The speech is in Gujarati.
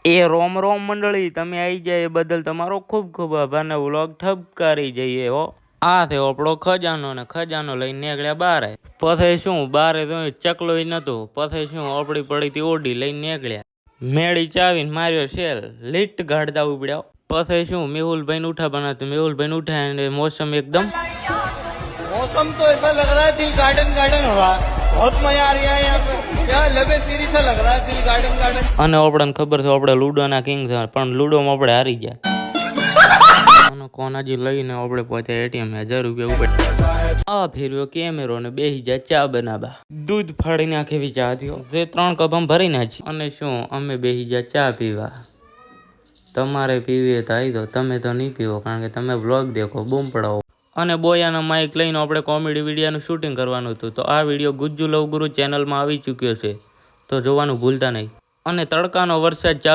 એ રોમ રોમ મંડળી, તમે આવી જાય એ બદલ તમારો ખૂબ ખૂબ આભાર ને વ્લોગ ઠપકારી જઈએ હો. આ થયો આપણો ખજાનો ને ખજાનો લઈને નીકળ્યા બારે. પછી શું બારે તો ચકલો નતું. પછી શું આપડી પડી હતી ઓડી લઈને નીકળ્યા. મેળી ચાવીને માર્યો શેલ, લીટ ગાડતા ઉપડ્યા. પછી શું મેહુલભાઈ ને ઉઠા બનાવતું, મેહુલભાઈ ને ઉઠાય અને મોસમ એકદમ मौसम तो ऐसा लग रहा है दिल गार्डन गार्डन हो रहा है, बहुत मजा आ रहा है यहाँ पे, क्या लबे सीरी सा लग रहा है दिल गार्डन गार्डन. અને આપણને ખબર છે આપણે લુડો ના કિંગ છે, પણ લુડોમાં આપણે હારી ગયા. કોનાજી લઈને આપણે પહોંચ્યા એટીએમ 1000 રૂપિયા ઉપર. આ ફેરવ્યો કેમેરો ને બેસી જાય ચા બનાવવા. દૂધ ફાડી નાખે એવી ચા થયો, જે 3 કપ આમ ભરી નાખી. અને શું અમે બેસી જાય ચા પીવા. તમારે પીવી તો આવી દો, તમે તો નહીં પીવો કારણ કે તમે વ્લોગ દેખો, બૂમ પડાવો. અને બોયાના માઇક લઈને આપણે કોમેડી વિડીયોનું શૂટિંગ કરવાનું હતું. તો આ વિડીયો ગુજ્જુ લવગુરુ ચેનલમાં આવી ચૂક્યો છે, તો જોવાનું ભૂલતા નહીં. અને તડકાનો વરસાદ ચાલુ